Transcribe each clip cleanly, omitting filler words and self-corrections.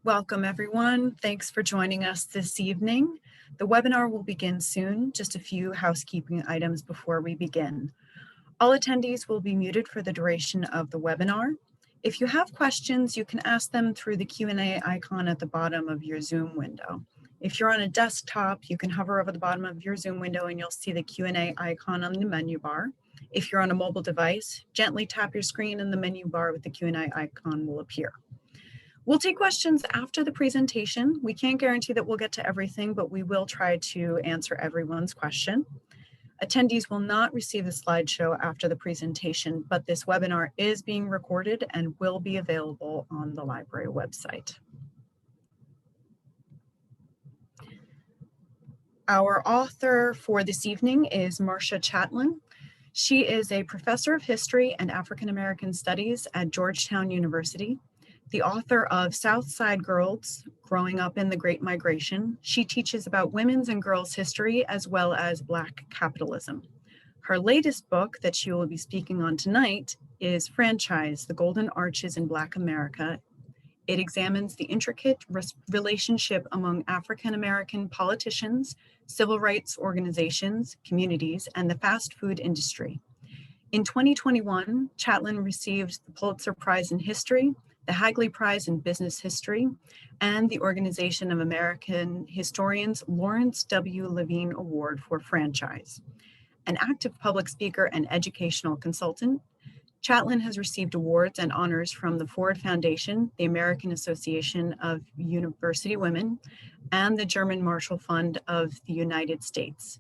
Welcome, everyone. Thanks for joining us this evening. The webinar will begin soon. Just a few housekeeping items before we begin. All attendees will be muted for the duration of the webinar. If you have questions, you can ask them through the Q&A icon at the bottom of your Zoom window. If you're on a desktop, you can hover over the bottom of your Zoom window and you'll see the Q&A icon on the menu bar. If you're on a mobile device, gently tap your screen and the menu bar with the Q&A icon will appear. We'll take questions after the presentation. We can't guarantee that we'll get to everything, but we will try to answer everyone's question. Attendees will not receive the slideshow after the presentation, but this webinar is being recorded and will be available on the library website. Our author for this evening is Marcia Chatelain. She is a professor of history and African American studies at Georgetown University. The author of Southside Girls, Growing Up in the Great Migration. She teaches about women's and girls' history as well as Black capitalism. Her latest book that she will be speaking on tonight is Franchise, The Golden Arches in Black America. It examines the intricate relationship among African American politicians, civil rights organizations, communities, and the fast food industry. In 2021, Chatelain received the Pulitzer Prize in History, the Hagley Prize in Business History, and the Organization of American Historians Lawrence W. Levine Award for Franchise. An active public speaker and educational consultant, Chatelain has received awards and honors from the Ford Foundation, the American Association of University Women, and the German Marshall Fund of the United States.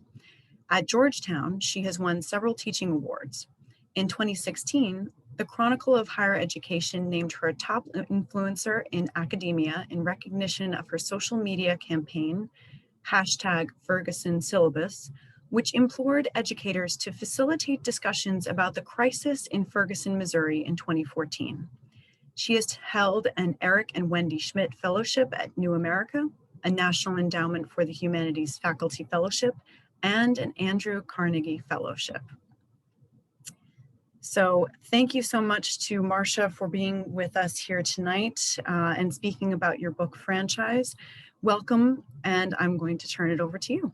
At Georgetown, she has won several teaching awards. In 2016, the Chronicle of Higher Education named her a top influencer in academia in recognition of her social media campaign, #Ferguson Syllabus, which implored educators to facilitate discussions about the crisis in Ferguson, Missouri in 2014. She has held an Eric and Wendy Schmidt Fellowship at New America, a National Endowment for the Humanities Faculty Fellowship, and an Andrew Carnegie Fellowship. So thank you so much to Marcia for being with us here tonight and speaking about your book, Franchise. Welcome, and I'm going to turn it over to you.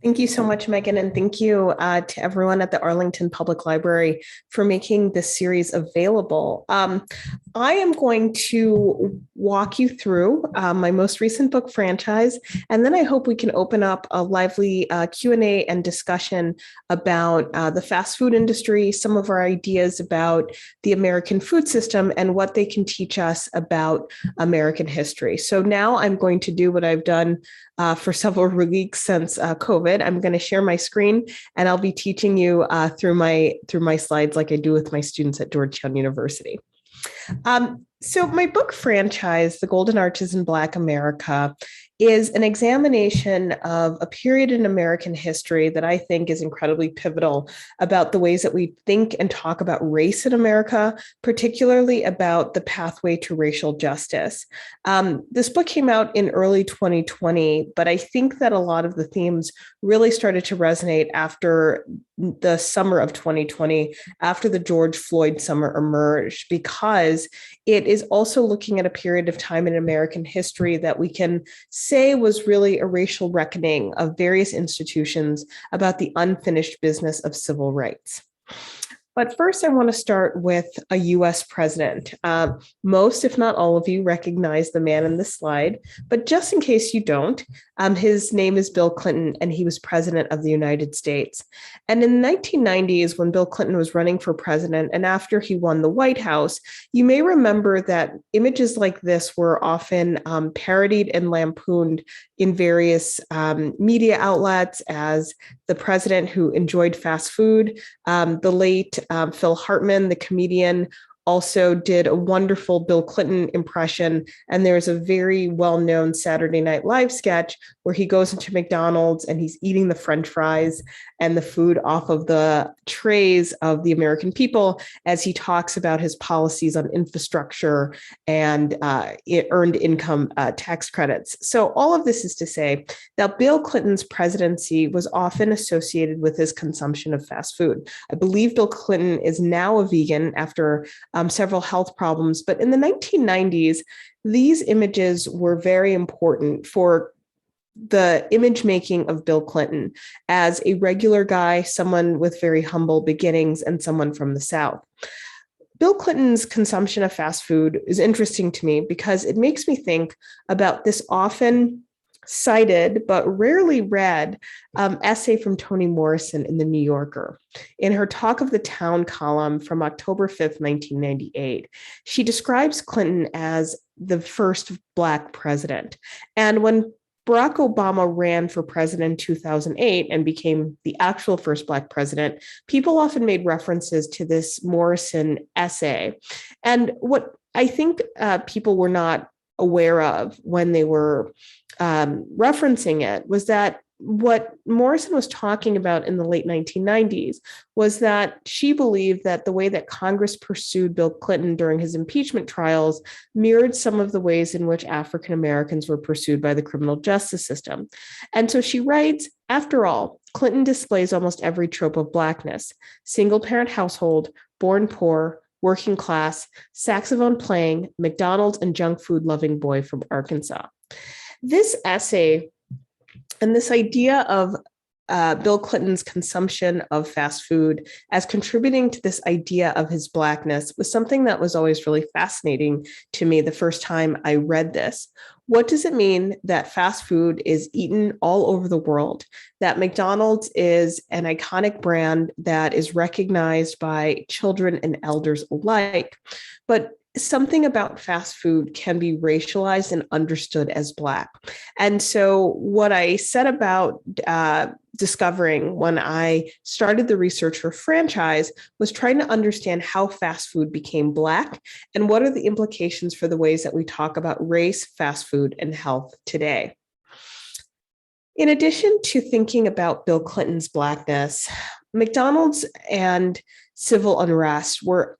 Thank you so much, Megan, and thank you to everyone at the Arlington Public Library for making this series available. I am going to walk you through my most recent book, Franchise, and then I hope we can open up a lively Q&A and discussion about the fast food industry, some of our ideas about the American food system, and what they can teach us about American history. So now I'm going to do what I've done for several weeks since COVID. I'm going to share my screen and I'll be teaching you through my slides like I do with my students at Georgetown University. So my book, Franchise, The Golden Arches in Black America, is an examination of a period in American history that I think is incredibly pivotal about the ways that we think and talk about race in America, particularly about the pathway to racial justice. This book came out in early 2020, but I think that a lot of the themes really started to resonate after the summer of 2020, after the George Floyd summer emerged, because it is also looking at a period of time in American history that we can say was really a racial reckoning of various institutions about the unfinished business of civil rights. But first, I want to start with a US president. Most, if not all of you, recognize the man in this slide, but just in case you don't, his name is Bill Clinton, and he was president of the United States. And in the 1990s, when Bill Clinton was running for president, and after he won the White House, you may remember that images like this were often parodied and lampooned in various media outlets as the president who enjoyed fast food. The late Phil Hartman, the comedian, also did a wonderful Bill Clinton impression. And there's a very well-known Saturday Night Live sketch where he goes into McDonald's and he's eating the French fries and the food off of the trays of the American people as he talks about his policies on infrastructure and earned income tax credits. So all of this is to say that Bill Clinton's presidency was often associated with his consumption of fast food. I believe Bill Clinton is now a vegan after several health problems. But in the 1990s, these images were very important for the image making of Bill Clinton as a regular guy, someone with very humble beginnings, and someone from the South. Bill Clinton's consumption of fast food is interesting to me because it makes me think about this often cited but rarely read essay from Toni Morrison in The New Yorker. In her Talk of the Town column from October 5th, 1998, she describes Clinton as the first Black president. And when Barack Obama ran for president in 2008 and became the actual first Black president, people often made references to this Morrison essay. And what I think people were not aware of when they were referencing it was that what Morrison was talking about in the late 1990s was that she believed that the way that Congress pursued Bill Clinton during his impeachment trials mirrored some of the ways in which African Americans were pursued by the criminal justice system. And so she writes, after all, Clinton displays almost every trope of Blackness: single-parent household, born poor, working class, saxophone playing, McDonald's and junk food loving boy from Arkansas. This essay and this idea of Bill Clinton's consumption of fast food as contributing to this idea of his Blackness was something that was always really fascinating to me the first time I read this. What does it mean that fast food is eaten all over the world, that McDonald's is an iconic brand that is recognized by children and elders alike, but something about fast food can be racialized and understood as Black? And so what I set about discovering when I started the research for Franchise was trying to understand how fast food became Black and what are the implications for the ways that we talk about race, fast food, and health today. In addition to thinking about Bill Clinton's Blackness, McDonald's and civil unrest were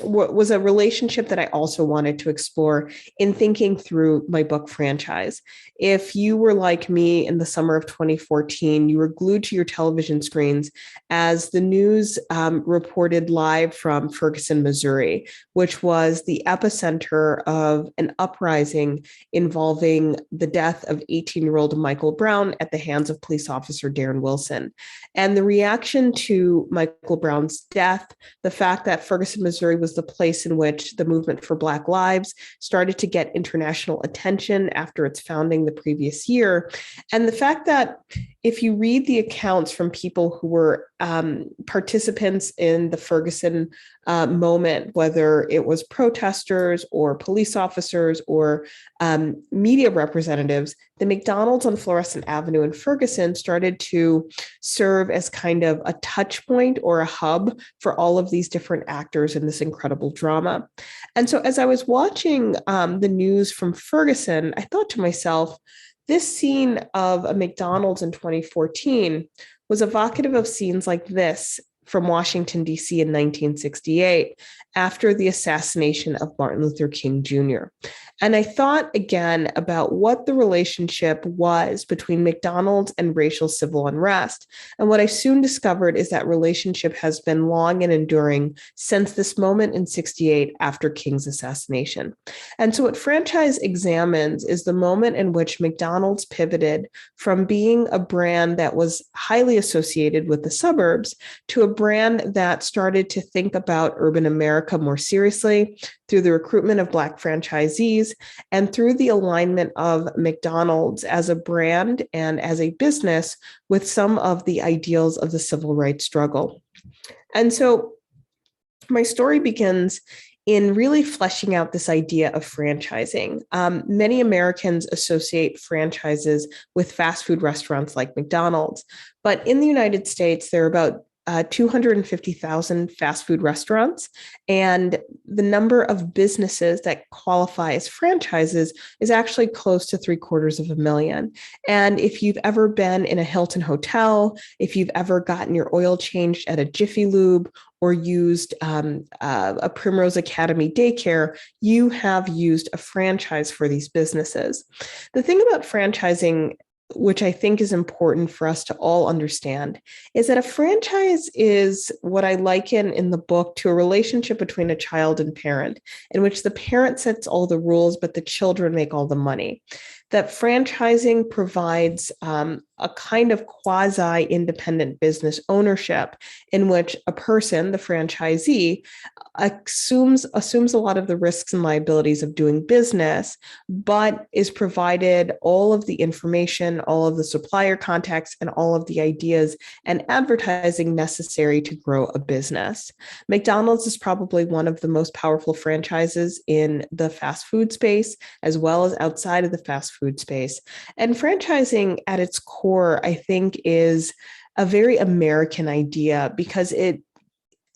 was a relationship that I also wanted to explore in thinking through my book Franchise. If you were like me in the summer of 2014, you were glued to your television screens as the news reported live from Ferguson, Missouri, which was the epicenter of an uprising involving the death of 18-year-old Michael Brown at the hands of police officer Darren Wilson. And the reaction to Michael Brown's death, the fact that Ferguson, Missouri was the place in which the movement for Black Lives started to get international attention after its founding the previous year. And the fact that if you read the accounts from people who were participants in the Ferguson moment, whether it was protesters or police officers or media representatives, the McDonald's on Florissant Avenue in Ferguson started to serve as kind of a touch point or a hub for all of these different actors in this incredible drama. And so as I was watching the news from Ferguson, I thought to myself, this scene of a McDonald's in 2014 was evocative of scenes like this from Washington, D.C. in 1968 after the assassination of Martin Luther King Jr. And I thought again about what the relationship was between McDonald's and racial civil unrest. And what I soon discovered is that relationship has been long and enduring since this moment in 68 after King's assassination. And so what Franchise examines is the moment in which McDonald's pivoted from being a brand that was highly associated with the suburbs to a brand that started to think about urban America more seriously through the recruitment of Black franchisees and through the alignment of McDonald's as a brand and as a business with some of the ideals of the civil rights struggle. And so my story begins in really fleshing out this idea of franchising. Many Americans associate franchises with fast food restaurants like McDonald's, but in the United States, there are about 250,000 fast food restaurants, and the number of businesses that qualify as franchises is actually close to 750,000. And if you've ever been in a Hilton hotel, if you've ever gotten your oil changed at a Jiffy Lube or used a Primrose Academy daycare, you have used a franchise for these businesses. The thing about franchising which I think is important for us to all understand, is that a franchise is what I liken in the book to a relationship between a child and parent, in which the parent sets all the rules, but the children make all the money. That franchising provides a kind of quasi-independent business ownership in which a person, the franchisee, assumes a lot of the risks and liabilities of doing business, but is provided all of the information, all of the supplier contacts, and all of the ideas and advertising necessary to grow a business. McDonald's is probably one of the most powerful franchises in the fast food space, as well as outside of the fast food space. And franchising at its core, I think, is a very American idea because it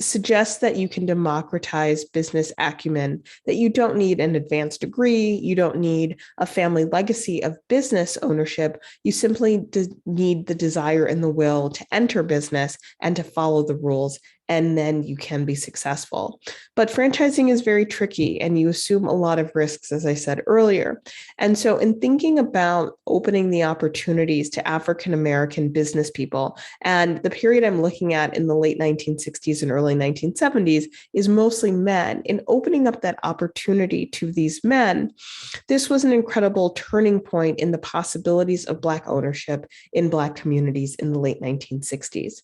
suggests that you can democratize business acumen, that you don't need an advanced degree, you don't need a family legacy of business ownership, you simply need the desire and the will to enter business and to follow the rules, and then you can be successful. But franchising is very tricky and you assume a lot of risks, as I said earlier. And so in thinking about opening the opportunities to African-American business people, and the period I'm looking at in the late 1960s and early 1970s is mostly men, in opening up that opportunity to these men, this was an incredible turning point in the possibilities of Black ownership in Black communities in the late 1960s.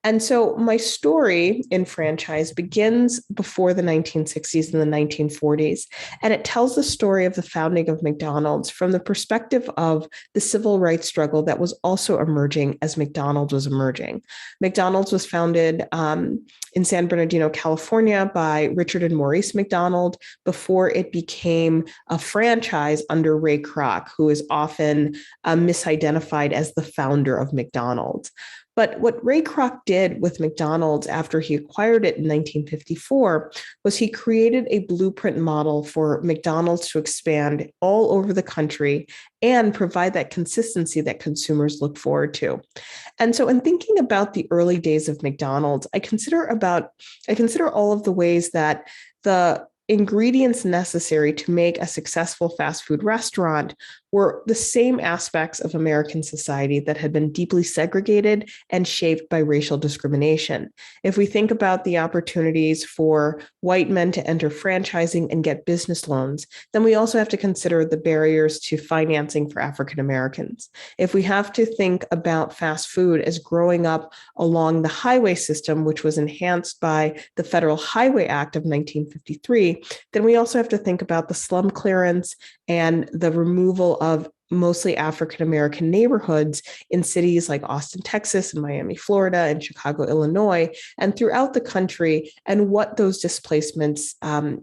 And so my story in franchise begins before the 1960s and the 1940s, and it tells the story of the founding of McDonald's from the perspective of the civil rights struggle that was also emerging as McDonald's was emerging. McDonald's was founded in San Bernardino, California by Richard and Maurice McDonald before it became a franchise under Ray Kroc, who is often misidentified as the founder of McDonald's. But what Ray Kroc did with McDonald's after he acquired it in 1954 was he created a blueprint model for McDonald's to expand all over the country and provide that consistency that consumers look forward to. And so in thinking about the early days of McDonald's, I consider all of the ways that the ingredients necessary to make a successful fast food restaurant were the same aspects of American society that had been deeply segregated and shaped by racial discrimination. If we think about the opportunities for white men to enter franchising and get business loans, then we also have to consider the barriers to financing for African Americans. If we have to think about fast food as growing up along the highway system, which was enhanced by the Federal Highway Act of 1953, then we also have to think about the slum clearance and the removal of mostly African-American neighborhoods in cities like Austin, Texas, and Miami, Florida, and Chicago, Illinois, and throughout the country, and what those displacements,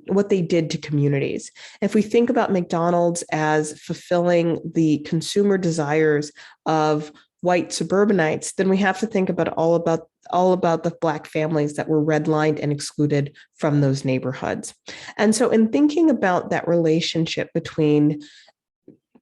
what they did to communities. If we think about McDonald's as fulfilling the consumer desires of white suburbanites, then we have to think about all about the Black families that were redlined and excluded from those neighborhoods. And so in thinking about that relationship between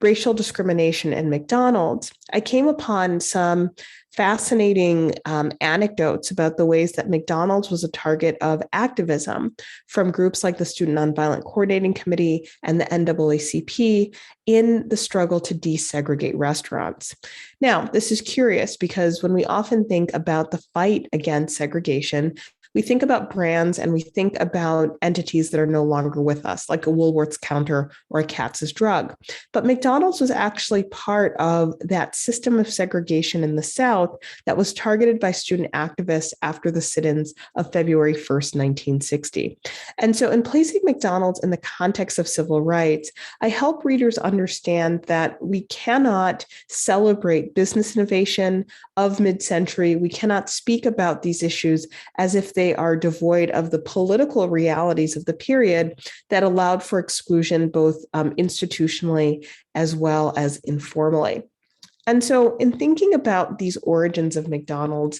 racial discrimination and McDonald's, I came upon some fascinating anecdotes about the ways that McDonald's was a target of activism from groups like the Student Nonviolent Coordinating Committee and the NAACP in the struggle to desegregate restaurants. Now, this is curious because when we often think about the fight against segregation, we think about brands and we think about entities that are no longer with us, like a Woolworth's counter or a Katz's drug. But McDonald's was actually part of that system of segregation in the South that was targeted by student activists after the sit-ins of February 1st, 1960. And so in placing McDonald's in the context of civil rights, I help readers understand that we cannot celebrate business innovation of mid-century. We cannot speak about these issues as if they are devoid of the political realities of the period that allowed for exclusion both institutionally as well as informally. And so in thinking about these origins of McDonald's,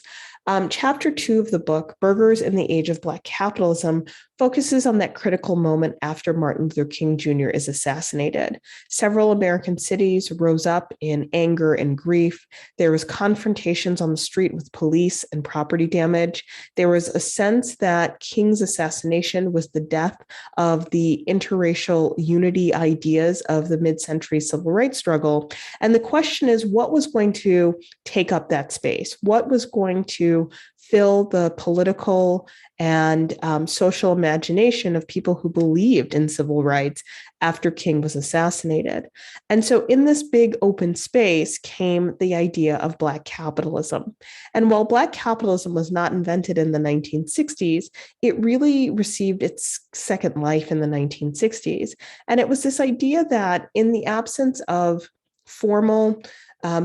Chapter 2 of the book, Burgers in the Age of Black Capitalism, focuses on that critical moment after Martin Luther King Jr. is assassinated. Several American cities rose up in anger and grief. There was confrontations on the street with police and property damage. There was a sense that King's assassination was the death of the interracial unity ideas of the mid-century civil rights struggle. And the question is, what was going to take up that space? What was going to fill the political and social imagination of people who believed in civil rights after King was assassinated? And so in this big open space came the idea of Black capitalism. And while Black capitalism was not invented in the 1960s, it really received its second life in the 1960s. And it was this idea that in the absence of formal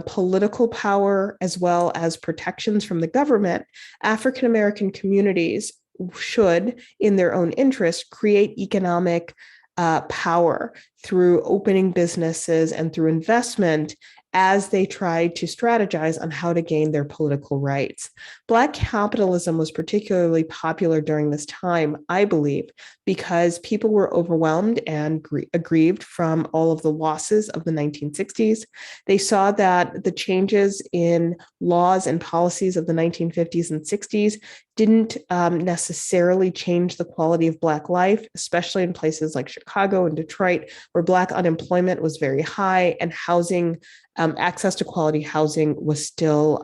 political power, as well as protections from the government, African American communities should, in their own interest, create economic power through opening businesses and through investment as they tried to strategize on how to gain their political rights. Black capitalism was particularly popular during this time, I believe, because people were overwhelmed and aggrieved from all of the losses of the 1960s. They saw that the changes in laws and policies of the 1950s and 60s didn't necessarily change the quality of Black life, especially in places like Chicago and Detroit, where Black unemployment was very high and housing, access to quality housing was still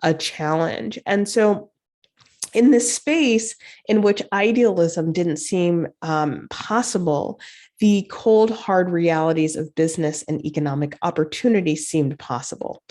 a challenge. And so in this space in which idealism didn't seem possible, the cold, hard realities of business and economic opportunity seemed possible.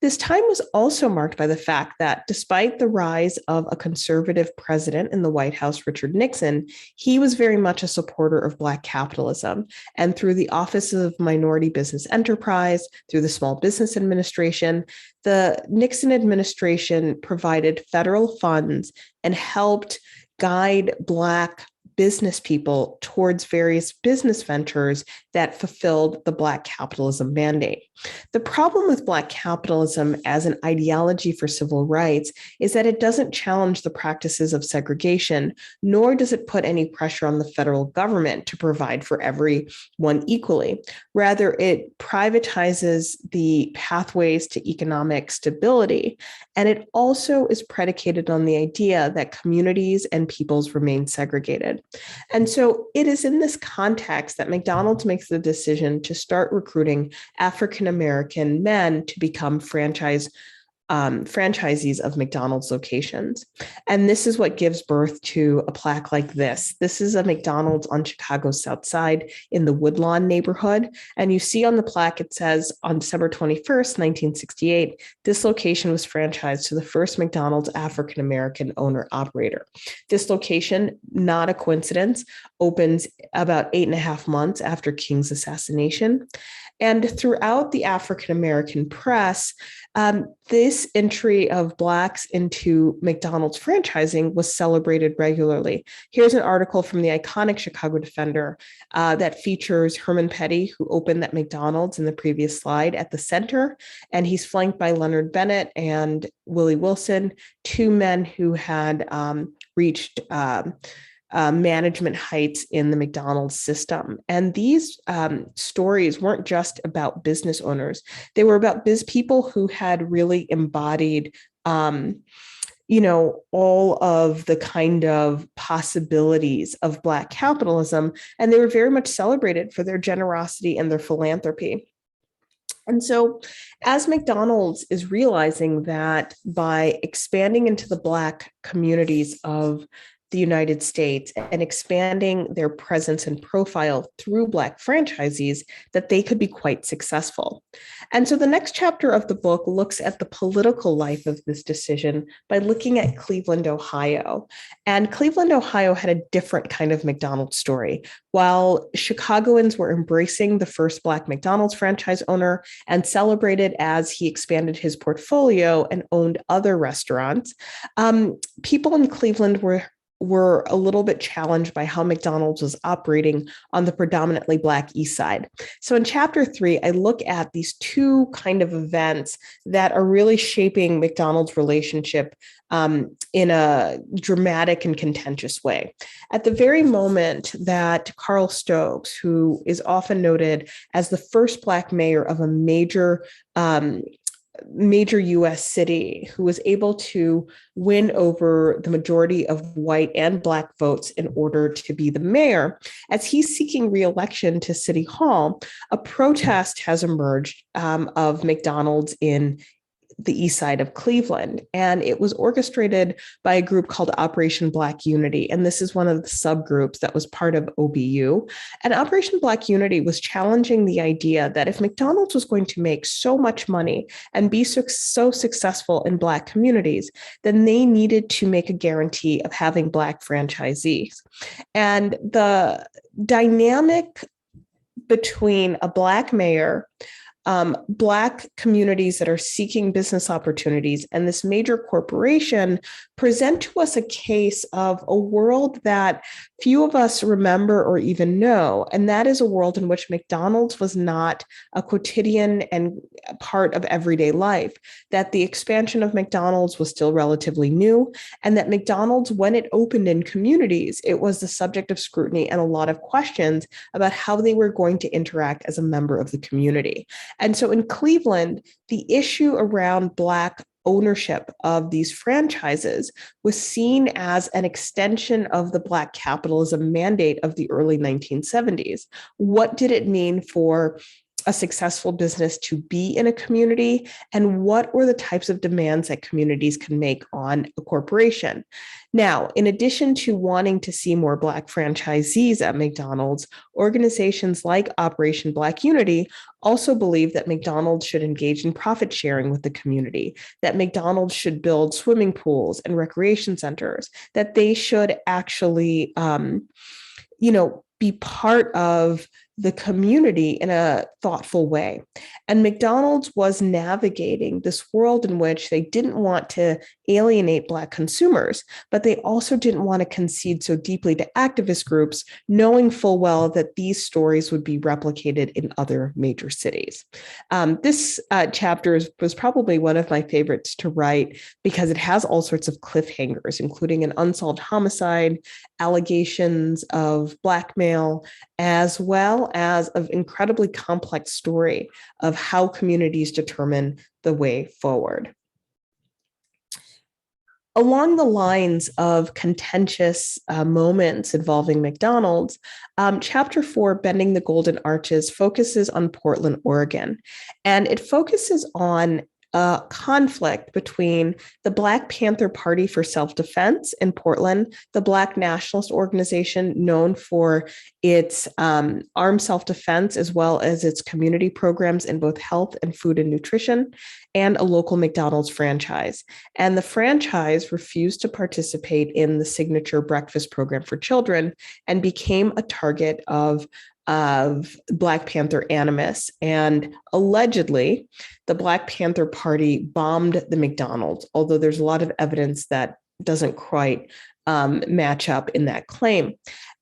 This time was also marked by the fact that despite the rise of a conservative president in the White House, Richard Nixon, he was very much a supporter of Black capitalism. And through the Office of Minority Business Enterprise, through the Small Business Administration, the Nixon administration provided federal funds and helped guide Black business people towards various business ventures that fulfilled the Black capitalism mandate. The problem with Black capitalism as an ideology for civil rights is that it doesn't challenge the practices of segregation, nor does it put any pressure on the federal government to provide for everyone equally. Rather, it privatizes the pathways to economic stability, and it also is predicated on the idea that communities and peoples remain segregated. And so it is in this context that McDonald's makes the decision to start recruiting African American men to become franchisees of McDonald's locations. And this is what gives birth to a plaque like this. This is a McDonald's on Chicago's South Side in the Woodlawn neighborhood. And you see on the plaque, it says on December 21st, 1968, this location was franchised to the first McDonald's African American owner operator. This location, not a coincidence, opens about 8.5 months after King's assassination. And throughout the African American press, this entry of Blacks into McDonald's franchising was celebrated regularly. Here's an article from the iconic Chicago Defender that features Herman Petty, who opened that McDonald's in the previous slide, at the center, and he's flanked by Leonard Bennett and Willie Wilson, two men who had reached management heights in the McDonald's system. And these stories weren't just about business owners. They were about people who had really embodied all of the kind of possibilities of Black capitalism. And they were very much celebrated for their generosity and their philanthropy. And so as McDonald's is realizing that by expanding into the Black communities of the United States and expanding their presence and profile through Black franchisees, that they could be quite successful. And so the next chapter of the book looks at the political life of this decision by looking at Cleveland, Ohio. And Cleveland, Ohio had a different kind of McDonald's story. While Chicagoans were embracing the first Black McDonald's franchise owner and celebrated as he expanded his portfolio and owned other restaurants, people in Cleveland were a little bit challenged by how McDonald's was operating on the predominantly Black East Side. So in chapter 3, I look at these two kind of events that are really shaping McDonald's relationship in a dramatic and contentious way. At the very moment that Carl Stokes, who is often noted as the first Black mayor of a major US city, who was able to win over the majority of white and Black votes in order to be the mayor, as he's seeking re-election to City Hall, a protest has emerged of McDonald's in the east side of Cleveland. And it was orchestrated by a group called Operation Black Unity. And this is one of the subgroups that was part of OBU. And Operation Black Unity was challenging the idea that if McDonald's was going to make so much money and be so successful in Black communities, then they needed to make a guarantee of having Black franchisees. And the dynamic between a Black mayor, Black communities that are seeking business opportunities, and this major corporation present to us a case of a world that few of us remember or even know. And that is a world in which McDonald's was not a quotidian and part of everyday life, that the expansion of McDonald's was still relatively new, and that McDonald's, when it opened in communities, it was the subject of scrutiny and a lot of questions about how they were going to interact as a member of the community. And so in Cleveland, the issue around Black ownership of these franchises was seen as an extension of the Black capitalism mandate of the early 1970s. What did it mean for a successful business to be in a community, and what were the types of demands that communities can make on a corporation? Now, in addition to wanting to see more Black franchisees at McDonald's, organizations like Operation Black Unity also believe that McDonald's should engage in profit sharing with the community, that McDonald's should build swimming pools and recreation centers, that they should actually, be part of the community in a thoughtful way. And McDonald's was navigating this world in which they didn't want to alienate Black consumers, but they also didn't want to concede so deeply to activist groups, knowing full well that these stories would be replicated in other major cities. This chapter was probably one of my favorites to write because it has all sorts of cliffhangers, including an unsolved homicide, allegations of blackmail, as well as an incredibly complex story of how communities determine the way forward. Along the lines of contentious moments involving McDonald's, Chapter 4, Bending the Golden Arches, focuses on Portland, Oregon, and it focuses on a conflict between the Black Panther Party for Self-Defense in Portland, the Black nationalist organization known for its armed self-defense, as well as its community programs in both health and food and nutrition, and a local McDonald's franchise. And the franchise refused to participate in the signature breakfast program for children and became a target of Black Panther animus. And allegedly, the Black Panther Party bombed the McDonald's, although there's a lot of evidence that doesn't quite match up in that claim.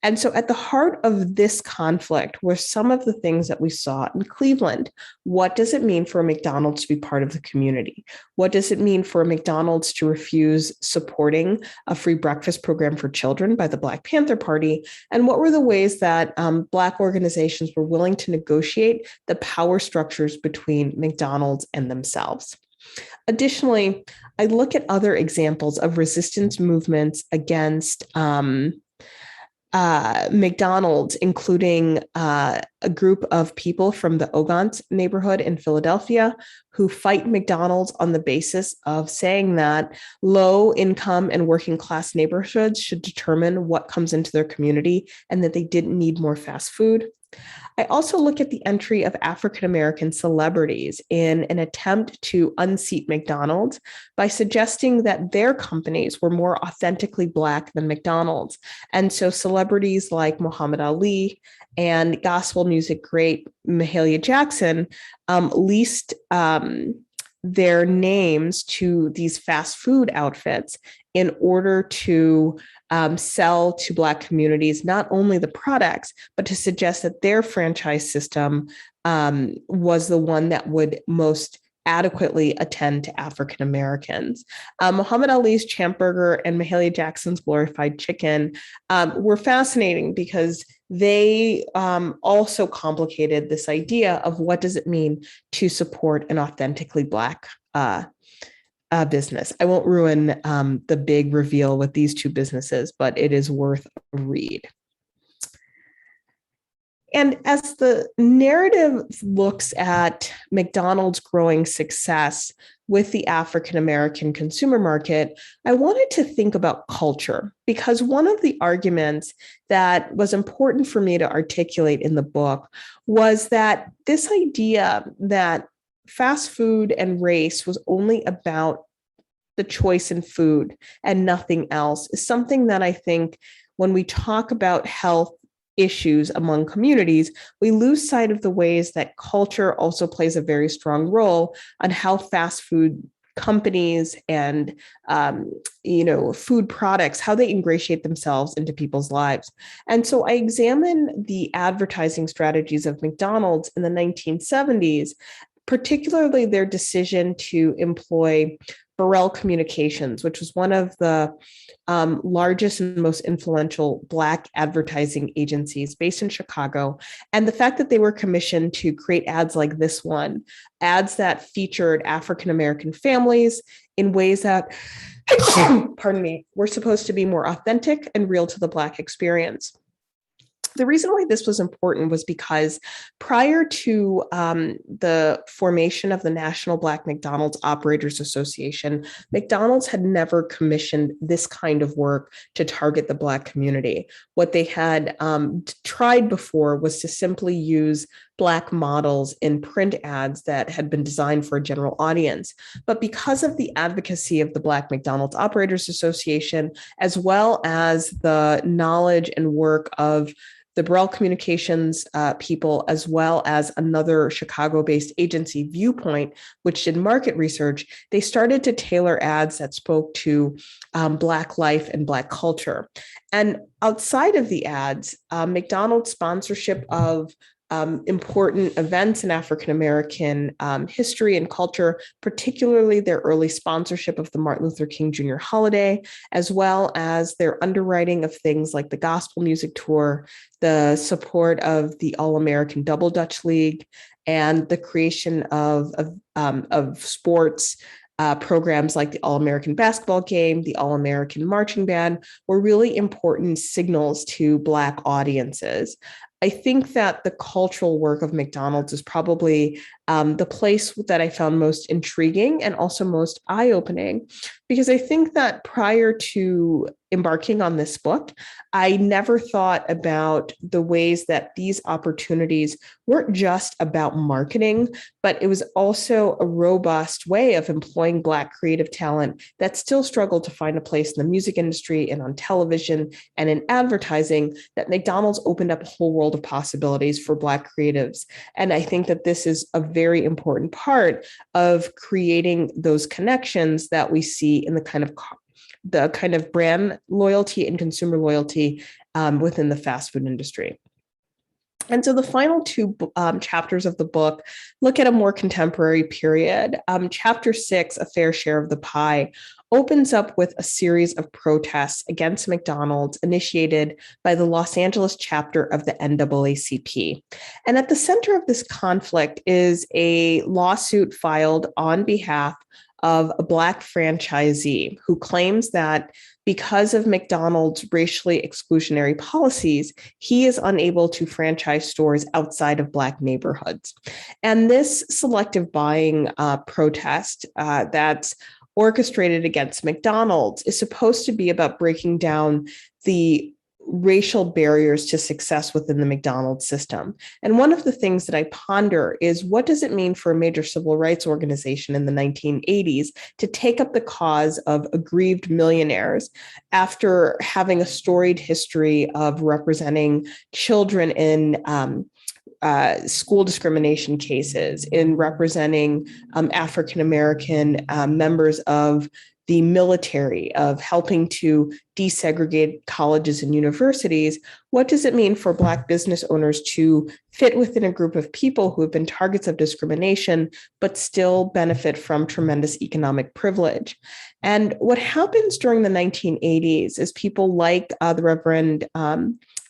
And so at the heart of this conflict were some of the things that we saw in Cleveland. What does it mean for a McDonald's to be part of the community? What does it mean for a McDonald's to refuse supporting a free breakfast program for children by the Black Panther Party? And what were the ways that Black organizations were willing to negotiate the power structures between McDonald's and themselves? Additionally, I look at other examples of resistance movements against McDonald's, including a group of people from the Ogont neighborhood in Philadelphia who fight McDonald's on the basis of saying that low income and working class neighborhoods should determine what comes into their community and that they didn't need more fast food. I also look at the entry of African-American celebrities in an attempt to unseat McDonald's by suggesting that their companies were more authentically Black than McDonald's. And so celebrities like Muhammad Ali and gospel music great Mahalia Jackson leased their names to these fast food outfits in order to sell to Black communities, not only the products, but to suggest that their franchise system was the one that would most adequately attend to African Americans. Muhammad Ali's Champ Burger and Mahalia Jackson's Glorified Chicken were fascinating because they also complicated this idea of what does it mean to support an authentically Black business. I won't ruin the big reveal with these two businesses, but it is worth a read. And as the narrative looks at McDonald's growing success with the African American consumer market, I wanted to think about culture, because one of the arguments that was important for me to articulate in the book was that this idea that fast food and race was only about the choice in food and nothing else is something that I think when we talk about health issues among communities, we lose sight of the ways that culture also plays a very strong role on how fast food companies and food products, how they ingratiate themselves into people's lives. And so I examine the advertising strategies of McDonald's in the 1970s, particularly their decision to employ Burrell Communications, which was one of the largest and most influential Black advertising agencies based in Chicago. And the fact that they were commissioned to create ads like this one, ads that featured African-American families in ways that, pardon me, were supposed to be more authentic and real to the Black experience. The reason why this was important was because prior to the formation of the National Black McDonald's Operators Association, McDonald's had never commissioned this kind of work to target the Black community. What they had tried before was to simply use Black models in print ads that had been designed for a general audience. But because of the advocacy of the Black McDonald's Operators Association, as well as the knowledge and work of the Burrell Communications people, as well as another Chicago-based agency, Viewpoint, which did market research, they started to tailor ads that spoke to Black life and Black culture. And outside of the ads, McDonald's sponsorship of important events in African-American history and culture, particularly their early sponsorship of the Martin Luther King Jr. holiday, as well as their underwriting of things like the Gospel Music Tour, the support of the All-American Double Dutch League, and the creation of sports programs like the All-American Basketball Game, the All-American Marching Band, were really important signals to Black audiences. I think that the cultural work of McDonald's is probably the place that I found most intriguing and also most eye-opening, because I think that prior to embarking on this book, I never thought about the ways that these opportunities weren't just about marketing, but it was also a robust way of employing Black creative talent that still struggled to find a place in the music industry and on television and in advertising, that McDonald's opened up a whole world of possibilities for Black creatives. And I think that this is a very important part of creating those connections that we see in the kind of brand loyalty and consumer loyalty within the fast food industry. And so the final two chapters of the book look at a more contemporary period. Chapter 6, A Fair Share of the Pie, opens up with a series of protests against McDonald's initiated by the Los Angeles chapter of the NAACP. And at the center of this conflict is a lawsuit filed on behalf of a Black franchisee who claims that because of McDonald's racially exclusionary policies, he is unable to franchise stores outside of Black neighborhoods. And this selective buying protest that's orchestrated against McDonald's is supposed to be about breaking down the racial barriers to success within the McDonald's system. And one of the things that I ponder is, what does it mean for a major civil rights organization in the 1980s to take up the cause of aggrieved millionaires after having a storied history of representing children in school discrimination cases, in representing African-American members of the military, of helping to desegregate colleges and universities, what does it mean for Black business owners to fit within a group of people who have been targets of discrimination, but still benefit from tremendous economic privilege? And what happens during the 1980s is people like the Reverend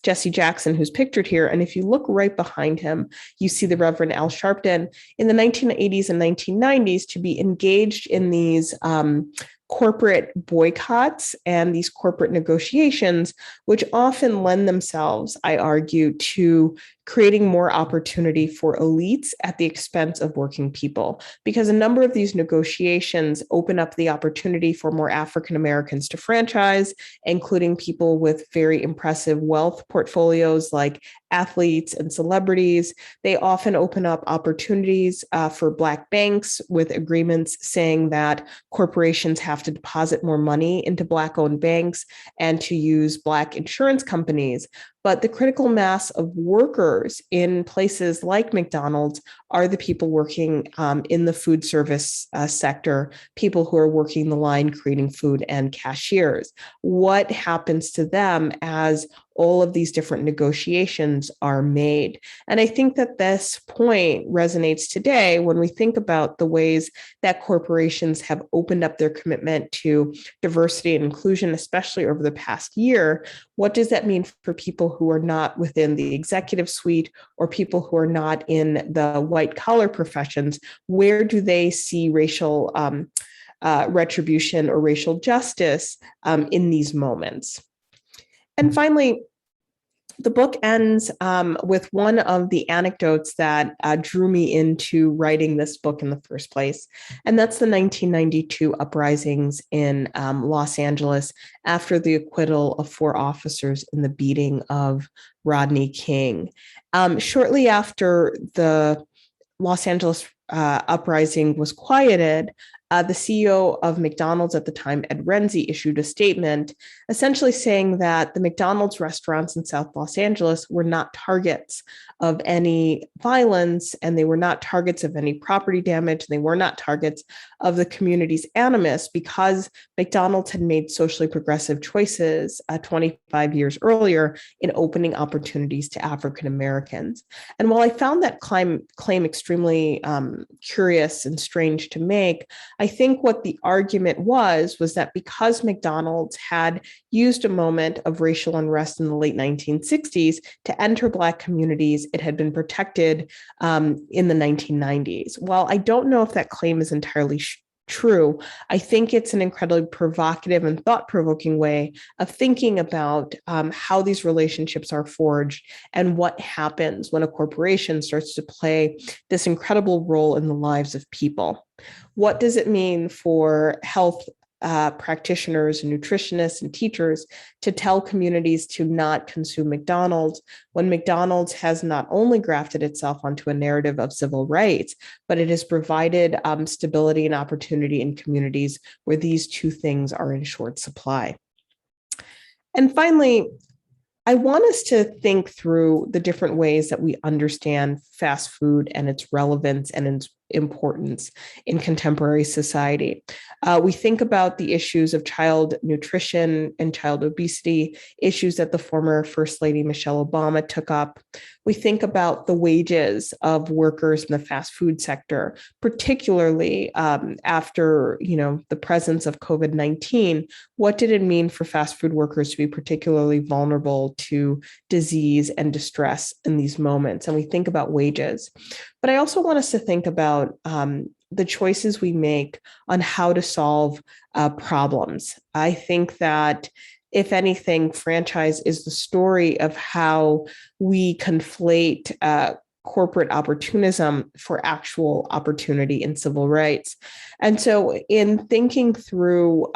Jesse Jackson, who's pictured here. And if you look right behind him, you see the Reverend Al Sharpton in the 1980s and 1990s to be engaged in these corporate boycotts and these corporate negotiations, which often lend themselves, I argue, to creating more opportunity for elites at the expense of working people, because a number of these negotiations open up the opportunity for more African Americans to franchise, including people with very impressive wealth portfolios like athletes and celebrities. They often open up opportunities for Black banks with agreements saying that corporations have to deposit more money into Black-owned banks and to use Black insurance companies. But the critical mass of workers in places like McDonald's are the people working in the food service sector, people who are working the line, creating food, and cashiers. What happens to them as all of these different negotiations are made? And I think that this point resonates today when we think about the ways that corporations have opened up their commitment to diversity and inclusion, especially over the past year. What does that mean for people who are not within the executive suite or people who are not in the white collar professions? Where do they see racial retribution or racial justice in these moments? And finally, the book ends with one of the anecdotes that drew me into writing this book in the first place. And that's the 1992 uprisings in Los Angeles after the acquittal of 4 officers in the beating of Rodney King. Shortly after the Los Angeles uprising was quieted, the CEO of McDonald's at the time, Ed Renzi, issued a statement essentially saying that the McDonald's restaurants in South Los Angeles were not targets of any violence, and they were not targets of any property damage. They were not targets of the community's animus because McDonald's had made socially progressive choices 25 years earlier in opening opportunities to African Americans. And while I found that claim extremely curious and strange to make, I think what the argument was that because McDonald's had used a moment of racial unrest in the late 1960s to enter Black communities, it had been protected in the 1990s. While I don't know if that claim is entirely true, I think it's an incredibly provocative and thought-provoking way of thinking about how these relationships are forged and what happens when a corporation starts to play this incredible role in the lives of people. What does it mean for health practitioners and nutritionists and teachers to tell communities to not consume McDonald's when McDonald's has not only grafted itself onto a narrative of civil rights, but it has provided stability and opportunity in communities where these two things are in short supply? And finally, I want us to think through the different ways that we understand fast food and its relevance and its importance in contemporary society. We think about the issues of child nutrition and child obesity, issues that the former First Lady Michelle Obama took up. We think about the wages of workers in the fast food sector, particularly after the presence of COVID-19. What did it mean for fast food workers to be particularly vulnerable to disease and distress in these moments? And we think about wages. But I also want us to think about the choices we make on how to solve problems. I think that, if anything, franchise is the story of how we conflate corporate opportunism for actual opportunity in civil rights. And so in thinking through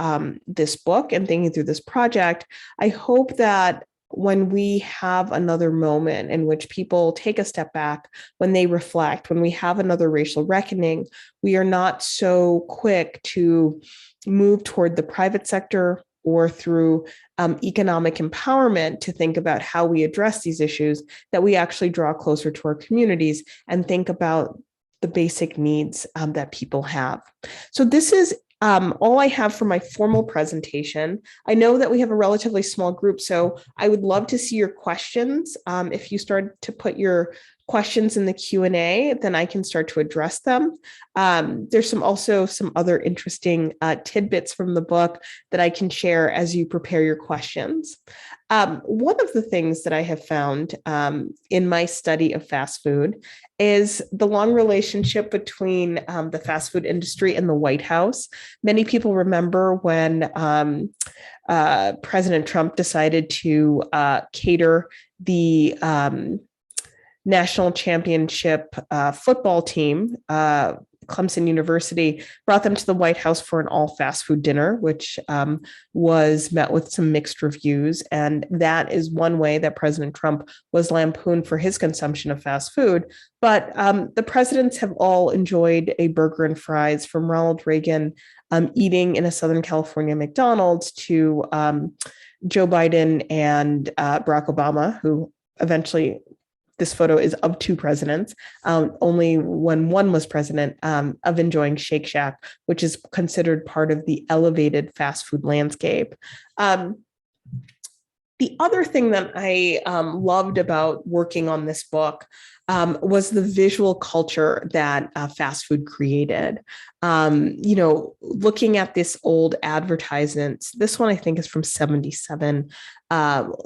this book and thinking through this project, I hope that when we have another moment in which people take a step back, when they reflect, when we have another racial reckoning, we are not so quick to move toward the private sector or through economic empowerment to think about how we address these issues, that we actually draw closer to our communities and think about the basic needs that people have. So this is all I have for my formal presentation. I know that we have a relatively small group, so I would love to see your questions. If you start to put your questions in the Q&A, then I can start to address them. There's also some other interesting tidbits from the book that I can share as you prepare your questions. One of the things that I have found in my study of fast food is the long relationship between the fast food industry and the White House. Many people remember when President Trump decided to cater the national championship football team, Clemson University, brought them to the White House for an all fast food dinner, which was met with some mixed reviews. And that is one way that President Trump was lampooned for his consumption of fast food. But the presidents have all enjoyed a burger and fries, from Ronald Reagan eating in a Southern California McDonald's to Joe Biden and Barack Obama, who eventually, this photo is of two presidents, only when one was president, of enjoying Shake Shack, which is considered part of the elevated fast food landscape. The other thing that I loved about working on this book was the visual culture that fast food created. Looking at this old advertisements, this one I think is from 77,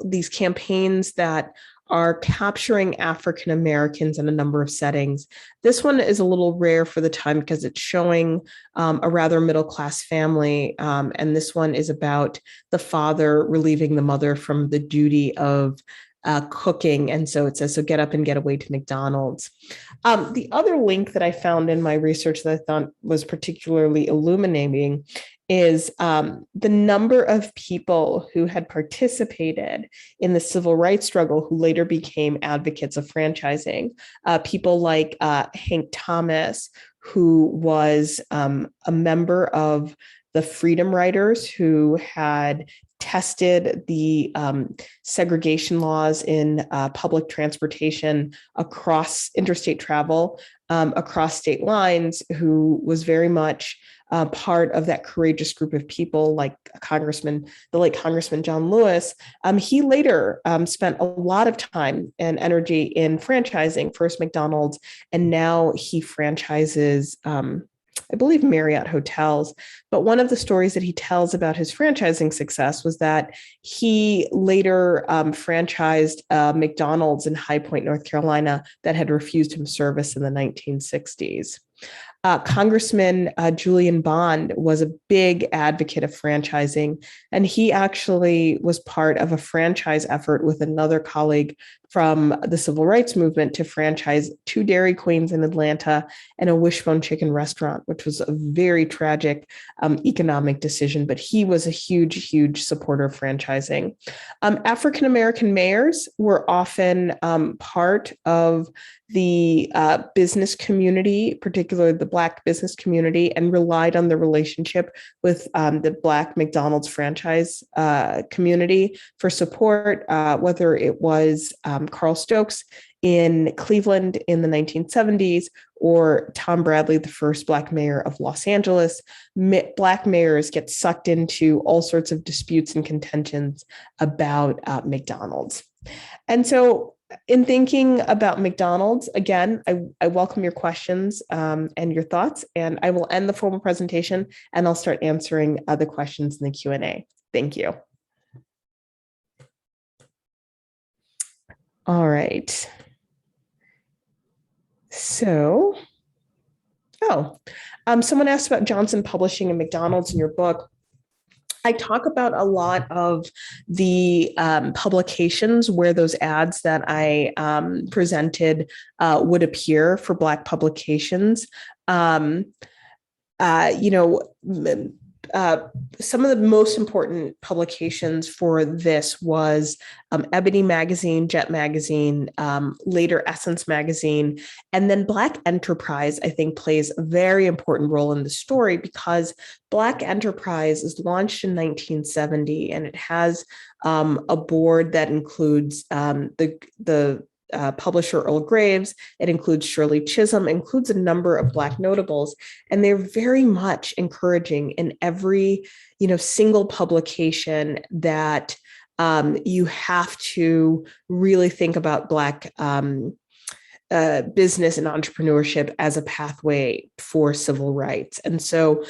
these campaigns that are capturing African Americans in a number of settings. This one is a little rare for the time because it's showing a rather middle-class family. And this one is about the father relieving the mother from the duty of cooking. And so it says, so get up and get away to McDonald's. The other link that I found in my research that I thought was particularly illuminating is the number of people who had participated in the civil rights struggle who later became advocates of franchising. People like Hank Thomas, who was a member of the Freedom Riders, who had tested the segregation laws in public transportation across interstate travel, across state lines, who was very much part of that courageous group of people, like the late Congressman John Lewis. He later spent a lot of time and energy in franchising, first McDonald's, and now he franchises I believe Marriott hotels. But one of the stories that he tells about his franchising success was that he later franchised McDonald's in High Point, North Carolina, that had refused him service in the 1960s. Congressman Julian Bond was a big advocate of franchising, and he actually was part of a franchise effort with another colleague from the civil rights movement to franchise 2 Dairy Queens in Atlanta and a Wishbone Chicken restaurant, which was a very tragic economic decision, but he was a huge, huge supporter of franchising. African-American mayors were often part of the business community, particularly the Black business community, and relied on the relationship with the Black McDonald's franchise community for support, whether it was Carl Stokes in Cleveland in the 1970s or Tom Bradley, the first Black mayor of Los Angeles. Black mayors get sucked into all sorts of disputes and contentions about McDonald's. And so in thinking about McDonald's, again, I welcome your questions and your thoughts, and I will end the formal presentation and I'll start answering the questions in the Q&A. Thank you. All right. So, someone asked about Johnson Publishing and McDonald's in your book. I talk about a lot of the publications where those ads that I presented would appear for Black publications. Some of the most important publications for this was Ebony Magazine, Jet Magazine, later Essence Magazine, and then Black Enterprise, I think, plays a very important role in the story because Black Enterprise is launched in 1970, and it has a board that includes the publisher Earl Graves. It includes Shirley Chisholm, includes a number of Black notables, and they're very much encouraging in every, single publication that you have to really think about Black business and entrepreneurship as a pathway for civil rights. And so,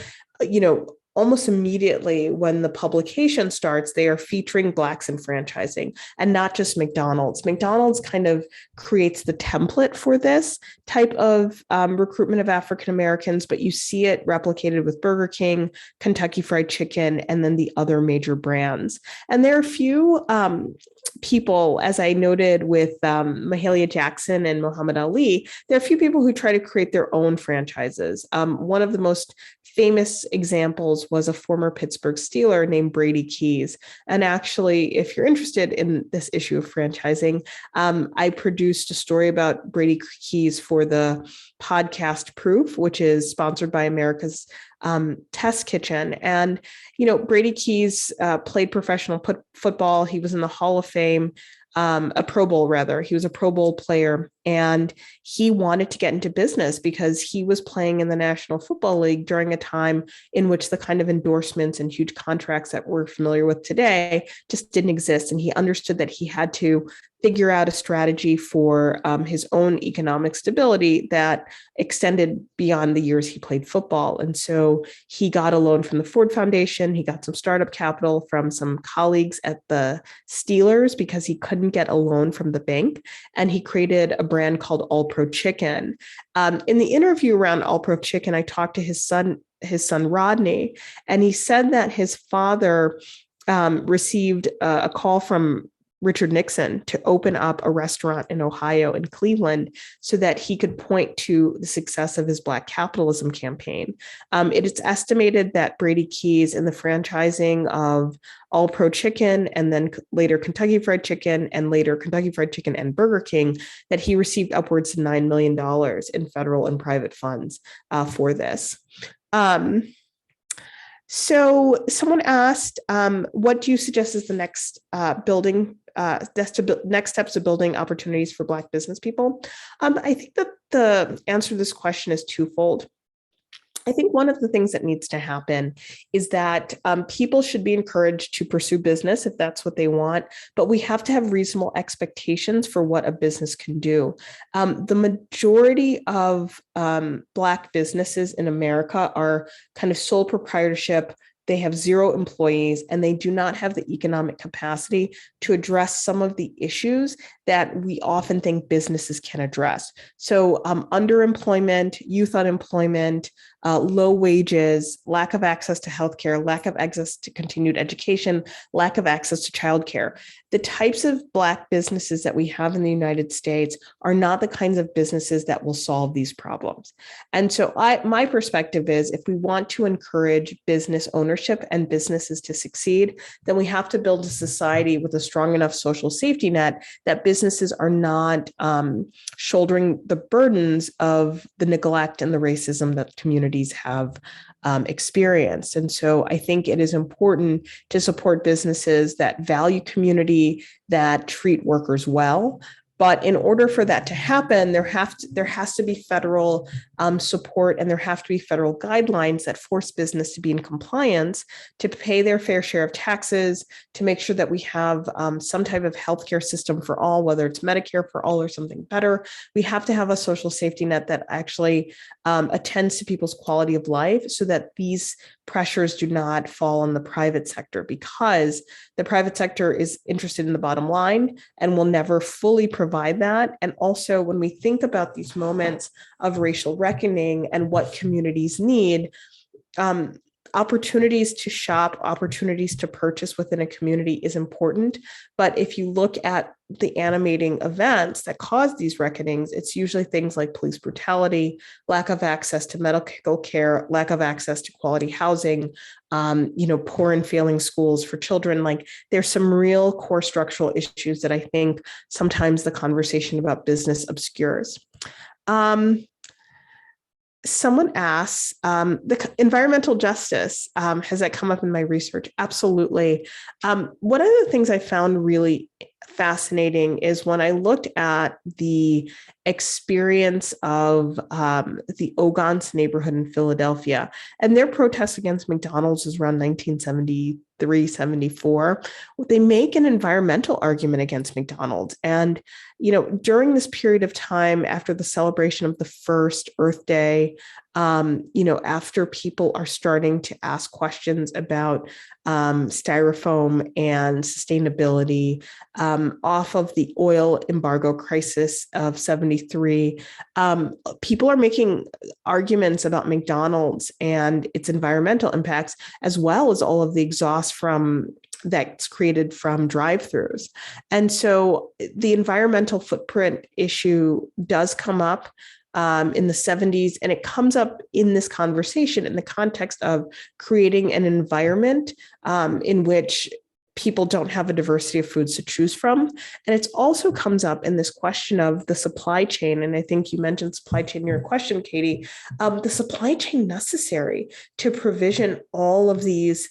almost immediately when the publication starts, they are featuring Blacks in franchising, and not just McDonald's. McDonald's kind of creates the template for this type of recruitment of African Americans, but you see it replicated with Burger King, Kentucky Fried Chicken, and then the other major brands. And there are a few people, as I noted with Mahalia Jackson and Muhammad Ali, there are a few people who try to create their own franchises. One of the most famous examples was a former Pittsburgh Steeler named Brady Keys. And actually, if you're interested in this issue of franchising, I produced a story about Brady Keys for the podcast Proof, which is sponsored by America's Test Kitchen. And, Brady Keys played professional football. He was in the Hall of Fame, a Pro Bowl rather. He was a Pro Bowl player, and he wanted to get into business because he was playing in the National Football League during a time in which the kind of endorsements and huge contracts that we're familiar with today just didn't exist. And he understood that he had to figure out a strategy for his own economic stability that extended beyond the years he played football. And so he got a loan from the Ford Foundation. He got some startup capital from some colleagues at the Steelers because he couldn't get a loan from the bank. And he created a brand called All Pro Chicken. In the interview around All Pro Chicken, I talked to his son Rodney, and he said that his father received a call from Richard Nixon to open up a restaurant in Ohio and Cleveland so that he could point to the success of his Black capitalism campaign. It is estimated that Brady Keys, in the franchising of All Pro Chicken and then later Kentucky Fried Chicken and later Kentucky Fried Chicken and Burger King, that he received upwards of $9 million in federal and private funds for this. So someone asked, what do you suggest is the next next steps of building opportunities for Black business people? I think that the answer to this question is twofold. I think one of the things that needs to happen is that people should be encouraged to pursue business if that's what they want, but we have to have reasonable expectations for what a business can do. The majority of Black businesses in America are kind of sole proprietorship. They have 0 employees, and they do not have the economic capacity to address some of the issues that we often think businesses can address. So underemployment, youth unemployment, low wages, lack of access to healthcare, lack of access to continued education, lack of access to childcare. The types of Black businesses that we have in the United States are not the kinds of businesses that will solve these problems. And so my perspective is, if we want to encourage business ownership and businesses to succeed, then we have to build a society with a strong enough social safety net that businesses are not shouldering the burdens of the neglect and the racism that communities have experienced. And so I think it is important to support businesses that value community, that treat workers well. But in order for that to happen, there has to be federal support, and there have to be federal guidelines that force business to be in compliance, to pay their fair share of taxes, to make sure that we have some type of healthcare system for all, whether it's Medicare for all or something better. We have to have a social safety net that actually attends to people's quality of life, so that these pressures do not fall on the private sector, because the private sector is interested in the bottom line and will never fully provide that. And also, when we think about these moments of racial reckoning and what communities need, opportunities to shop, opportunities to purchase within a community is important. But if you look at the animating events that cause these reckonings, it's usually things like police brutality, lack of access to medical care, lack of access to quality housing, poor and failing schools for children. Like, there's some real core structural issues that I think sometimes the conversation about business obscures. Someone asks, the environmental justice, has that come up in my research? Absolutely. One of the things I found really fascinating is when I looked at the experience of the Ogons neighborhood in Philadelphia, and their protests against McDonald's was around 1973, 74. They make an environmental argument against McDonald's. And, during this period of time after the celebration of the first Earth Day, after people are starting to ask questions about styrofoam and sustainability, off of the oil embargo crisis of 73, people are making arguments about McDonald's and its environmental impacts, as well as all of the exhaust that's created from drive-throughs. And so the environmental footprint issue does come up in the 70s, and it comes up in this conversation in the context of creating an environment in which people don't have a diversity of foods to choose from. And it also comes up in this question of the supply chain. And I think you mentioned supply chain in your question, Katie, the supply chain necessary to provision all of these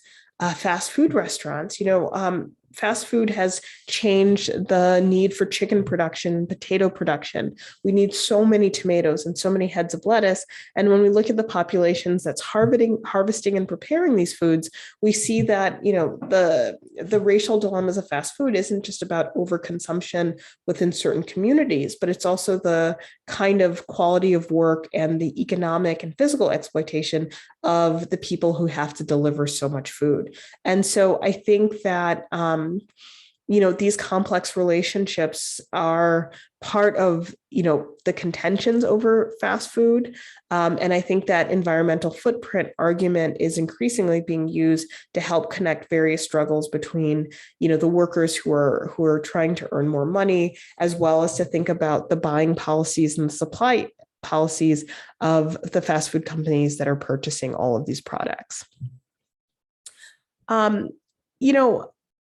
fast food restaurants. Fast food has changed the need for chicken production, potato production. We need so many tomatoes and so many heads of lettuce. And when we look at the populations that's harvesting and preparing these foods, we see that, the racial dilemmas of fast food isn't just about overconsumption within certain communities, but it's also the kind of quality of work and the economic and physical exploitation of the people who have to deliver so much food. And so I think that, these complex relationships are part of, the contentions over fast food. And I think that environmental footprint argument is increasingly being used to help connect various struggles between, the workers who are trying to earn more money, as well as to think about the buying policies and the supply policies of the fast food companies that are purchasing all of these products.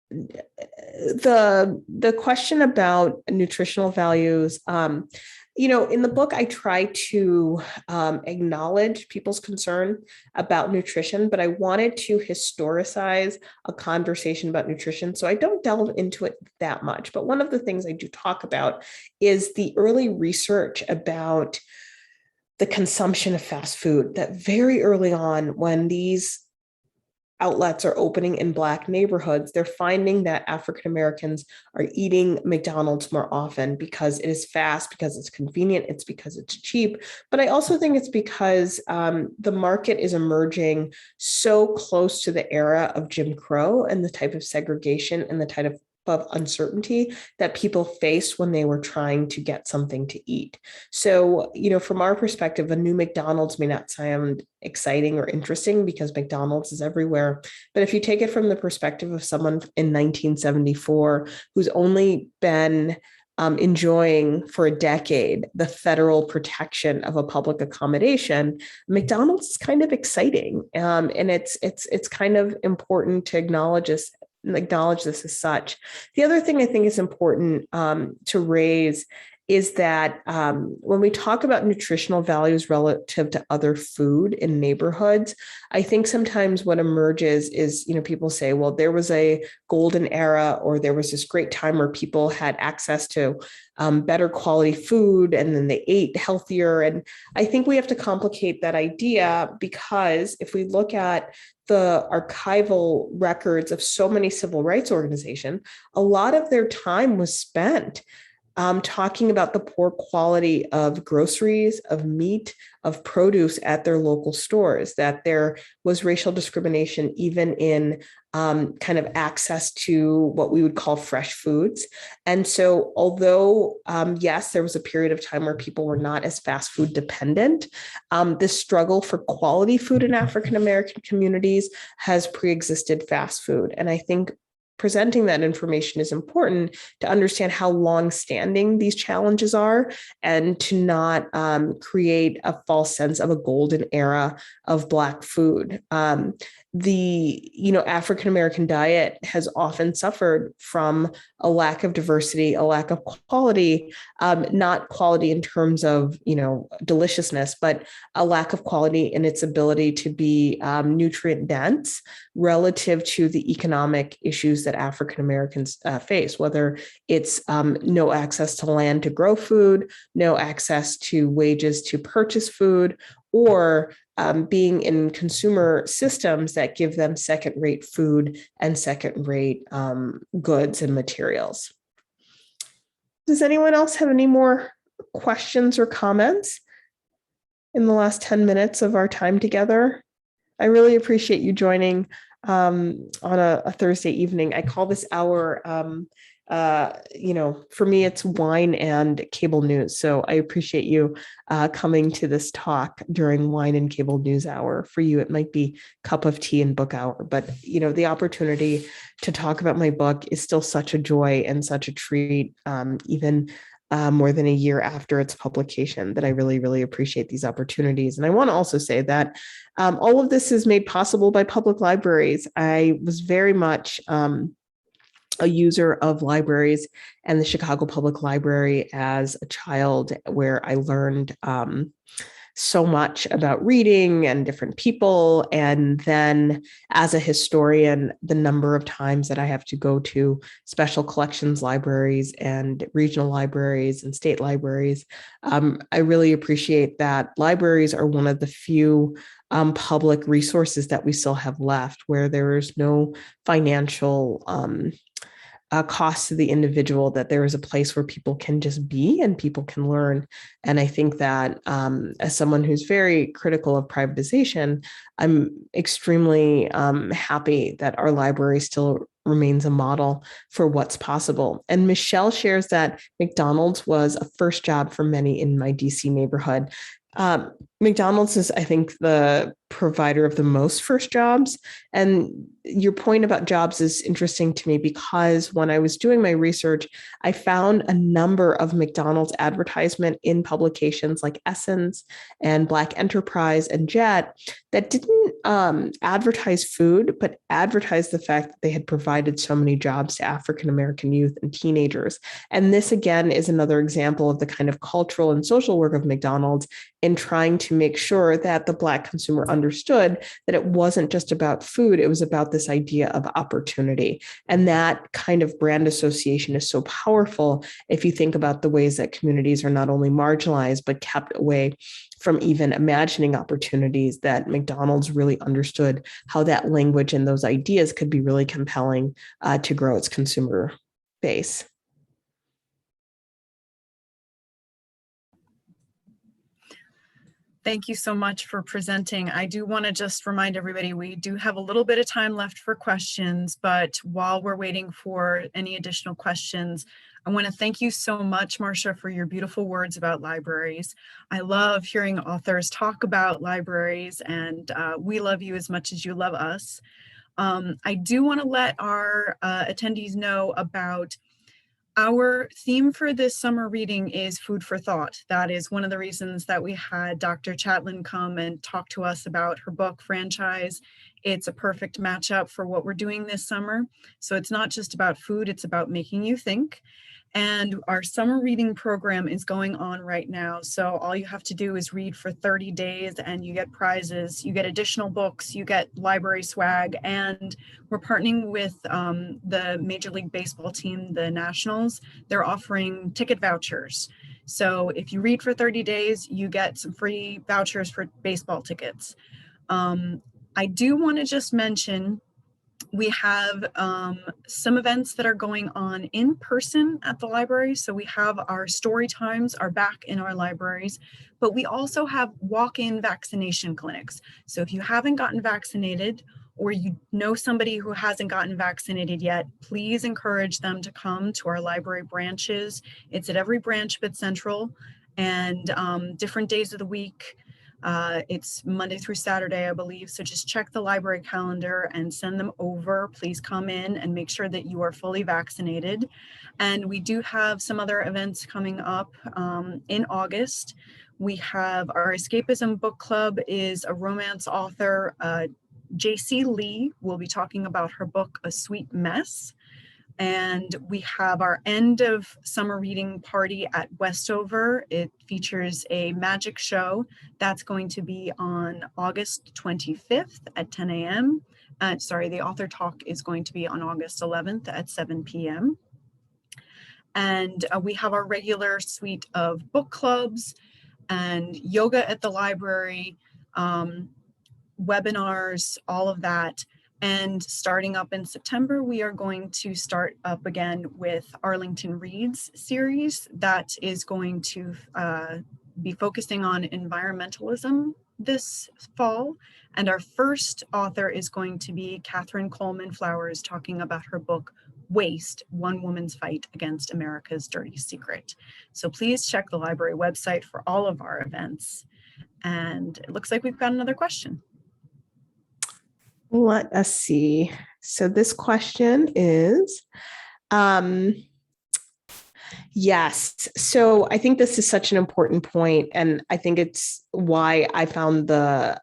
The question about nutritional values, in the book, I try to acknowledge people's concern about nutrition, but I wanted to historicize a conversation about nutrition. So I don't delve into it that much. But one of the things I do talk about is the early research about the consumption of fast food, that very early on, when these outlets are opening in Black neighborhoods, they're finding that African Americans are eating McDonald's more often because it is fast, because it's convenient, it's because it's cheap. But I also think it's because the market is emerging so close to the era of Jim Crow and the type of segregation and the type of uncertainty that people faced when they were trying to get something to eat. So, from our perspective, a new McDonald's may not sound exciting or interesting because McDonald's is everywhere. But if you take it from the perspective of someone in 1974 who's only been enjoying for a decade the federal protection of a public accommodation, McDonald's is kind of exciting, and it's kind of important to acknowledge this as such. The other thing I think is important to raise is that when we talk about nutritional values relative to other food in neighborhoods, I think sometimes what emerges is, people say, well, there was a golden era, or there was this great time where people had access to better quality food and then they ate healthier. And I think we have to complicate that idea, because if we look at the archival records of so many civil rights organizations, a lot of their time was spent talking about the poor quality of groceries, of meat, of produce at their local stores, that there was racial discrimination even in kind of access to what we would call fresh foods. And so although, yes, there was a period of time where people were not as fast food dependent, this struggle for quality food in African-American communities has pre-existed fast food. And I think presenting that information is important to understand how long-standing these challenges are, and to not create a false sense of a golden era of Black food. the African American diet has often suffered from a lack of diversity, a lack of quality, not quality in terms of deliciousness, but a lack of quality in its ability to be nutrient dense relative to the economic issues that African Americans face, whether it's no access to land to grow food, no access to wages to purchase food, or being in consumer systems that give them second-rate food and second-rate goods and materials. Does anyone else have any more questions or comments in the last 10 minutes of our time together? I really appreciate you joining on a Thursday evening. I call this hour for me, it's wine and cable news. So I appreciate you coming to this talk during wine and cable news hour. For you, it might be cup of tea and book hour, but the opportunity to talk about my book is still such a joy and such a treat, even more than a year after its publication, that I really, really appreciate these opportunities. And I want to also say that all of this is made possible by public libraries. I was very much a user of libraries and the Chicago Public Library as a child, where I learned so much about reading and different people. And then as a historian, the number of times that I have to go to special collections libraries and regional libraries and state libraries, I really appreciate that libraries are one of the few public resources that we still have left, where there is no financial cost to the individual, that there is a place where people can just be and people can learn. And I think that as someone who's very critical of privatization, I'm extremely happy that our library still remains a model for what's possible. And Michelle shares that McDonald's was a first job for many in my DC neighborhood. McDonald's is, I think, the provider of the most first jobs. And your point about jobs is interesting to me, because when I was doing my research, I found a number of McDonald's advertisement in publications like Essence and Black Enterprise and Jet that didn't advertise food, but advertised the fact that they had provided so many jobs to African American youth and teenagers. And this, again, is another example of the kind of cultural and social work of McDonald's in trying to make sure that the Black consumer understood that it wasn't just about food, it was about this idea of opportunity. And that kind of brand association is so powerful if you think about the ways that communities are not only marginalized, but kept away from even imagining opportunities, that McDonald's really understood how that language and those ideas could be really compelling to grow its consumer base. Thank you so much for presenting. I do want to just remind everybody, we do have a little bit of time left for questions, but while we're waiting for any additional questions, I want to thank you so much, Marcia, for your beautiful words about libraries. I love hearing authors talk about libraries, and we love you as much as you love us. I do want to let our attendees know about our theme for this summer reading is food for thought. That is one of the reasons that we had Dr. Chatelain come and talk to us about her book, Franchise. It's a perfect matchup for what we're doing this summer. So it's not just about food, it's about making you think. And our summer reading program is going on right now. So all you have to do is read for 30 days and you get prizes, you get additional books, you get library swag, and we're partnering with the Major League Baseball team, the Nationals. They're offering ticket vouchers. So if you read for 30 days, you get some free vouchers for baseball tickets. I do want to just mention we have some events that are going on in person at the library. So we have our story times are back in our libraries, but we also have walk-in vaccination clinics. So if you haven't gotten vaccinated or you know somebody who hasn't gotten vaccinated yet, please encourage them to come to our library branches. It's at every branch but Central, and different days of the week. It's Monday through Saturday, I believe. So just check the library calendar and send them over. Please come in and make sure that you are fully vaccinated. And we do have some other events coming up in August. We have our Escapism book club is a romance author, J.C. Lee will be talking about her book, A Sweet Mess. And we have our end of summer reading party at Westover. It features a magic show that's going to be on August 25th at 10 a.m. The author talk is going to be on August 11th at 7 p.m. And we have our regular suite of book clubs and yoga at the library, webinars, all of that. And starting up in September, we are going to start up again with Arlington Reads series that is going to be focusing on environmentalism this fall. And our first author is going to be Catherine Coleman Flowers, talking about her book, Waste, One Woman's Fight Against America's Dirty Secret. So please check the library website for all of our events. And it looks like we've got another question. Let us see. So this question is, yes. So I think this is such an important point, and I think it's why I found the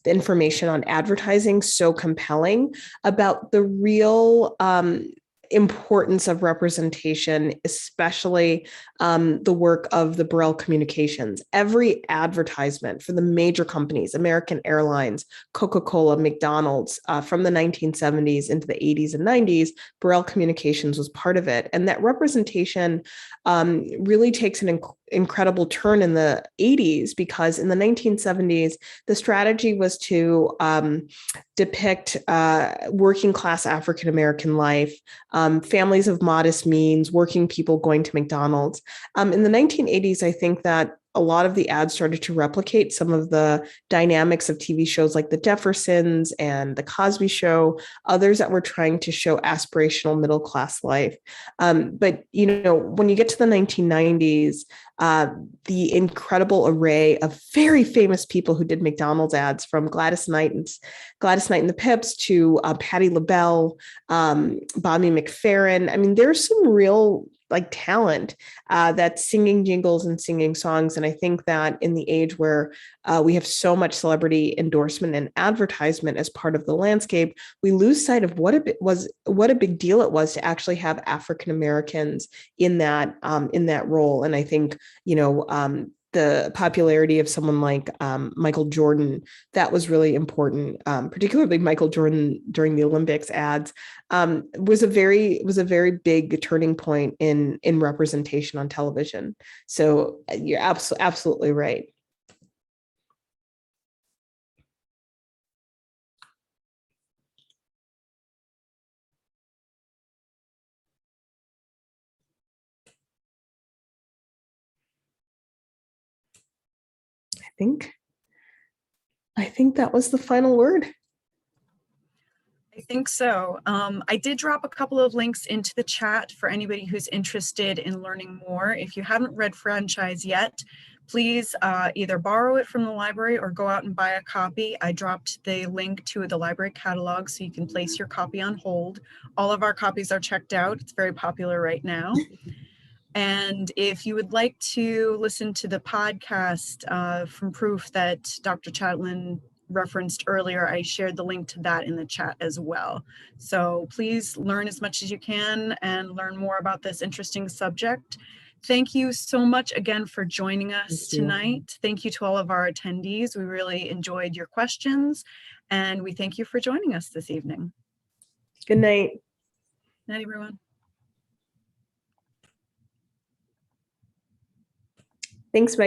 information on advertising so compelling about the real importance of representation, especially the work of the Burrell Communications. Every advertisement for the major companies, American Airlines, Coca-Cola, McDonald's, from the 1970s into the 80s and 90s, Burrell Communications was part of it. And that representation really takes an incredible turn in the 80s, because in the 1970s, the strategy was to depict working class African American life, families of modest means, working people going to McDonald's. In the 1980s, I think that a lot of the ads started to replicate some of the dynamics of TV shows like The Jeffersons and The Cosby Show, others that were trying to show aspirational middle class life. But, you know, when you get to the 1990s, the incredible array of very famous people who did McDonald's ads, from Gladys Knight and the Pips to Patti LaBelle, Bobby McFerrin. I mean, there's some real talent that's singing jingles and singing songs. And I think that in the age where we have so much celebrity endorsement and advertisement as part of the landscape, we lose sight of what a big deal it was to actually have African Americans in that role. And I think, you know, the popularity of someone like Michael Jordan, that was really important, particularly Michael Jordan during the Olympics ads, was a very big turning point in representation on television. So you're absolutely right. I think that was the final word. I think so. I did drop a couple of links into the chat for anybody who's interested in learning more. If you haven't read Franchise yet, please either borrow it from the library or go out and buy a copy. I dropped the link to the library catalog so you can place your copy on hold. All of our copies are checked out. It's very popular right now. And if you would like to listen to the podcast from Proof that Dr. Chatelain referenced earlier, I shared the link to that in the chat as well. So please learn as much as you can and learn more about this interesting subject. Thank you so much again for joining us tonight. Thank you to all of our attendees. We really enjoyed your questions, and we thank you for joining us this evening. Good night. Good night, everyone. Thanks, Meg.